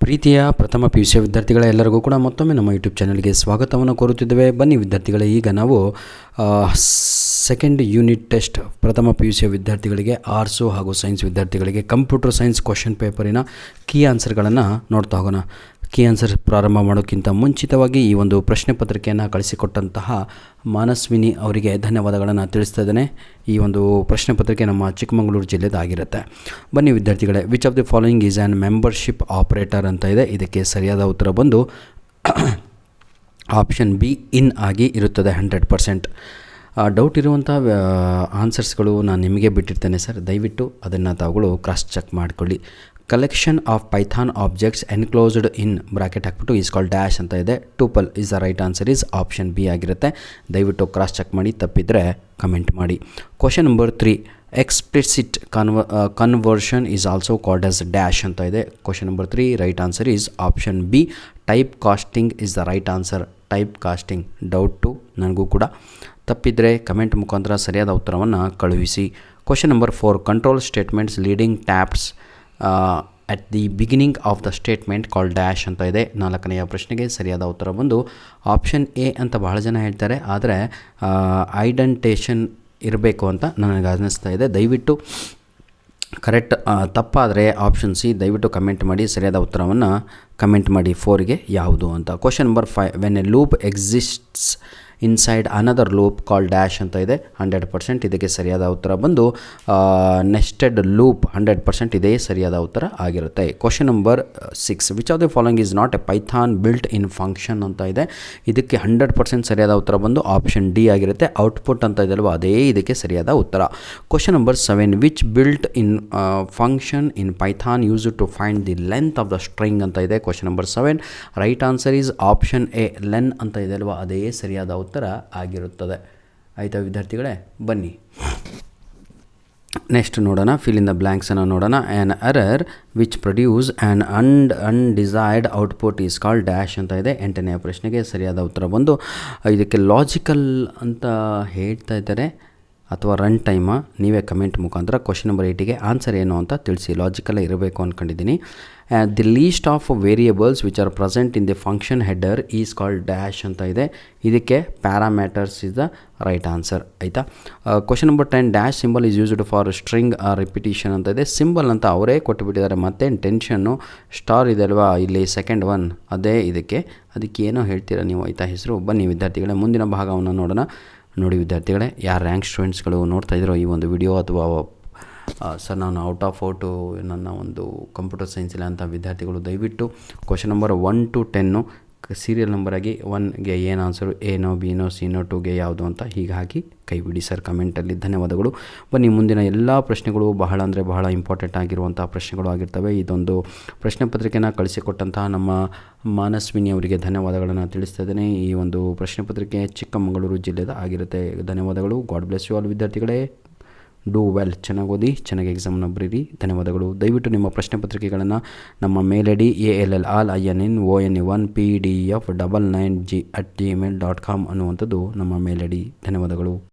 ಪ್ರೀತಿಯ ಪ್ರಥಮ PUC ವಿದ್ಯಾರ್ಥಿಗಳ ಎಲ್ಲರಿಗೂ ಕೂಡ ಮತ್ತೊಮ್ಮೆ ನಮ್ಮ ಯೂಟ್ಯೂಬ್ ಚಾನಲ್ಗೆ ಸ್ವಾಗತವನ್ನು ಕೋರುತ್ತಿದ್ದೇವೆ. ಬನ್ನಿ ವಿದ್ಯಾರ್ಥಿಗಳೇ, ಈಗ ನಾವು ಸೆಕೆಂಡ್ ಯೂನಿಟ್ ಟೆಸ್ಟ್ ಪ್ರಥಮ PUC ವಿದ್ಯಾರ್ಥಿಗಳಿಗೆ ಆರ್ಟ್ಸು ಹಾಗೂ ಸೈನ್ಸ್ ವಿದ್ಯಾರ್ಥಿಗಳಿಗೆ ಕಂಪ್ಯೂಟರ್ ಸೈನ್ಸ್ ಕ್ವಶನ್ ಪೇಪರಿನ ಕೀ ಆನ್ಸರ್ಗಳನ್ನು ನೋಡ್ತಾ ಹೋಗೋಣ. ಕೀ ಆನ್ಸರ್ ಪ್ರಾರಂಭ ಮಾಡೋಕ್ಕಿಂತ ಮುಂಚಿತವಾಗಿ ಈ ಒಂದು ಪ್ರಶ್ನೆ ಪತ್ರಿಕೆಯನ್ನು ಕಳಿಸಿಕೊಟ್ಟಂತಹ ಮಾನಸ್ವಿನಿ ಅವರಿಗೆ ಧನ್ಯವಾದಗಳನ್ನು ತಿಳಿಸ್ತಾ ಇದ್ದೇನೆ. ಈ ಒಂದು ಪ್ರಶ್ನೆ ಪತ್ರಿಕೆ ನಮ್ಮ ಚಿಕ್ಕಮಗಳೂರು ಜಿಲ್ಲೆದಾಗಿರುತ್ತೆ. ಬನ್ನಿ ವಿದ್ಯಾರ್ಥಿಗಳೇ, which of the following is an membership operator ಅಂತ ಇದೆ. ಇದಕ್ಕೆ ಸರಿಯಾದ ಉತ್ತರ ಬಂದು ಆಪ್ಷನ್ ಬಿ ಇನ್ ಆಗಿ ಇರುತ್ತದೆ. 100%. ಡೌಟ್ ಇರುವಂಥ ಆನ್ಸರ್ಸ್ಗಳು ನಾನು ನಿಮಗೆ ಬಿಟ್ಟಿರ್ತೇನೆ ಸರ್, ದಯವಿಟ್ಟು ಅದನ್ನು ತಾವುಗಳು ಕ್ರಾಸ್ ಚೆಕ್ ಮಾಡಿಕೊಳ್ಳಿ. Collection of Python objects enclosed in bracket ಹಾಕ್ಬಿಟ್ಟು ಈಸ್ ಕಾಲ್ಡ್ ಡ್ಯಾಶ್ ಅಂತ ಇದೆ. Tuple is the right answer is option B ಆಗಿರುತ್ತೆ. ದಯವಿಟ್ಟು ಕ್ರಾಸ್ ಚೆಕ್ ಮಾಡಿ, ತಪ್ಪಿದರೆ ಕಮೆಂಟ್ ಮಾಡಿ. Question number 3, explicit conversion is also called as dash ಅಂತ ಇದೆ. Question number 3 right answer is option B type casting is the right answer. Type casting doubt ನನಗೂ ಕೂಡ. ತಪ್ಪಿದರೆ ಕಮೆಂಟ್ ಮುಖಾಂತರ ಸರಿಯಾದ ಉತ್ತರವನ್ನು ಕಳುಹಿಸಿ. Question number 4, control statements leading taps at the beginning of the statement call dash ಅಂತ ಇದೆ. 4ನೆಯ ಪ್ರಶ್ನೆಗೆ ಸರಿಯಾದ ಉತ್ತರ ಬಂದು ಆಪ್ಷನ್ ಎ ಅಂತ ಬಹಳ ಜನ ಹೇಳ್ತಾರೆ, ಆದರೆ ಐಡೆಂಟೇಷನ್ ಇರಬೇಕು ಅಂತ ನನಗೆ ಅನ್ನಿಸ್ತಾ ಇದೆ. ದಯವಿಟ್ಟು ಕರೆಕ್ಟ್ ತಪ್ಪಾದರೆ ಆಪ್ಷನ್ ಸಿ. ದಯವಿಟ್ಟು ಕಮೆಂಟ್ ಮಾಡಿ, ಸರಿಯಾದ ಉತ್ತರವನ್ನು ಕಮೆಂಟ್ ಮಾಡಿ 4ಗೆ ಯಾವುದು ಅಂತ. Question number 5, when A loop exists inside another loop call dash ಅಂತ ಇದೆ. 100%. ಇದಕ್ಕೆ ಸರಿಯಾದ ಉತ್ತರ ಬಂದು ನೆಸ್ಟೆಡ್ ಲೂಪ್. 100% ಇದೇ ಸರಿಯಾದ ಉತ್ತರ ಆಗಿರುತ್ತೆ. Question number 6, which of the following is not A Python built in function ಅಂತ ಇದೆ. ಇದಕ್ಕೆ 100% ಸರಿಯಾದ ಉತ್ತರ ಬಂದು ಆಪ್ಷನ್ ಡಿ ಆಗಿರುತ್ತೆ. ಔಟ್ಪುಟ್ ಅಂತ ಇದೆ ಅಲ್ವಾ, ಅದೇ ಇದಕ್ಕೆ ಸರಿಯಾದ ಉತ್ತರ. Question number 7, which built in function in Python use to find the length of the string ಅಂತ ಇದೆ. Question number 7 right answer is option A len ಅಂತ ಇದೆ ಅಲ್ವಾ, ಅದೇ ಸರಿಯಾದ ಉತ್ತರ ಆಗಿರುತ್ತದೆ. ಆಯಿತಾ ವಿದ್ಯಾರ್ಥಿಗಳೇ, ಬನ್ನಿ ನೆಕ್ಸ್ಟ್ ನೋಡೋಣ. ಫಿಲ್ ಇನ್ ದ ಬ್ಲ್ಯಾಂಕ್ಸನ್ನು ನೋಡೋಣ. An error which produce an undesired output is called dash ಅಂತ ಇದೆ. 8ನೆಯ ಪ್ರಶ್ನೆಗೆ ಸರಿಯಾದ ಉತ್ತರ ಬಂದು ಇದಕ್ಕೆ ಲಾಜಿಕಲ್ ಅಂತ ಹೇಳ್ತಾ ಇದ್ದಾರೆ ಅಥವಾ ರನ್ ಟೈಮಾ, ನೀವೇ ಕಮೆಂಟ್ ಮುಖಾಂತರ ಕ್ವಶನ್ ನಂಬರ್ 8ಗೆ ಆನ್ಸರ್ ಏನು ಅಂತ ತಿಳಿಸಿ. ಲಾಜಿಕಲ್ಲೇ ಇರಬೇಕು ಅಂದ್ಕೊಂಡಿದ್ದೀನಿ. The list of variables which are present in the function header is called dash ಅಂತ ಇದೆ. ಇದಕ್ಕೆ parameters is the right answer. ಆಯಿತಾ. Question number 10, dash symbol is used for string repetition ಅಂತ ಇದೆ. ಸಿಂಬಲ್ ಅಂತ ಅವರೇ ಕೊಟ್ಟುಬಿಟ್ಟಿದ್ದಾರೆ, ಮತ್ತೇನು ಟೆನ್ಷನ್ನು. ಸ್ಟಾರ್ ಇದೆ ಅಲ್ವಾ ಇಲ್ಲಿ ಸೆಕೆಂಡ್ ಒನ್, ಅದೇ ಇದಕ್ಕೆ ಏನೋ ಹೇಳ್ತೀರಾ ನೀವು, ಆಯಿತಾ ಹೆಸರು. ಬನ್ನಿ ವಿದ್ಯಾರ್ಥಿಗಳೇ, ಮುಂದಿನ ಭಾಗವನ್ನು ನೋಡೋಣ. ನೋಡಿ ವಿದ್ಯಾರ್ಥಿಗಳೇ, ಯಾರು ರ್ಯಾಂಕ್ ಸ್ಟೂಡೆಂಟ್ಸ್ಗಳು ನೋಡ್ತಾ ಇದ್ದೀರೋ ಈ ಒಂದು ವಿಡಿಯೋ, ಅಥವಾ ಸರ್ ನಾನು ಔಟ್ ಆಫ್ ಔಟು ನನ್ನ ಒಂದು ಕಂಪ್ಯೂಟರ್ ಸೈನ್ಸ್ ಇಲ್ಲ ಅಂತ ವಿದ್ಯಾರ್ಥಿಗಳು, ದಯವಿಟ್ಟು ಕ್ವಶನ್ ನಂಬರ್ 1 to 10 ಸೀರಿಯಲ್ ನಂಬರಾಗಿ 1ಗೆ ಏನು ಆನ್ಸರು, ಎನೋ ಬಿನೋ ಸಿನೋ 2ಗೆ ಯಾವುದು ಅಂತ ಹೀಗಾಗಿ ಕೈ ಬಿಡಿ ಸರ್ ಕಮೆಂಟಲ್ಲಿ. ಧನ್ಯವಾದಗಳು. ಬನ್ನಿ ಮುಂದಿನ ಎಲ್ಲ ಪ್ರಶ್ನೆಗಳು ಬಹಳ ಅಂದರೆ ಬಹಳ ಇಂಪಾರ್ಟೆಂಟ್ ಆಗಿರುವಂಥ ಪ್ರಶ್ನೆಗಳು ಆಗಿರ್ತವೆ. ಇದೊಂದು ಪ್ರಶ್ನೆ ಪತ್ರಿಕೆನ ಕಳಿಸಿಕೊಟ್ಟಂತಹ ನಮ್ಮ ಮಾನಸ್ವಿನಿ ಅವರಿಗೆ ಧನ್ಯವಾದಗಳನ್ನು ತಿಳಿಸ್ತಾ ಇದ್ದೇನೆ. ಈ ಒಂದು ಪ್ರಶ್ನೆ ಪತ್ರಿಕೆ ಚಿಕ್ಕಮಗಳೂರು ಜಿಲ್ಲೆದ ಆಗಿರುತ್ತೆ. ಧನ್ಯವಾದಗಳು. ಗಾಡ್ ಬ್ಲೆಸ್ ಯು ಆಲ್ ವಿದ್ಯಾರ್ಥಿಗಳೇ. ಡೂ ವೆಲ್, ಚೆನ್ನಾಗಿ ಓದಿ, ಚೆನ್ನಾಗಿ ಎಕ್ಸಾಮ್ನ ಬರೀರಿ. ಧನ್ಯವಾದಗಳು. ದಯವಿಟ್ಟು ನಿಮ್ಮ ಪ್ರಶ್ನೆ ಪತ್ರಿಕೆಗಳನ್ನು ನಮ್ಮ ಮೇಲ್ ಐ ಡಿ ALLINONE1PDF99G@gmail.com ಅನ್ನುವಂಥದ್ದು ನಮ್ಮ ಮೇಲ್ ಐ ಡಿ. ಧನ್ಯವಾದಗಳು.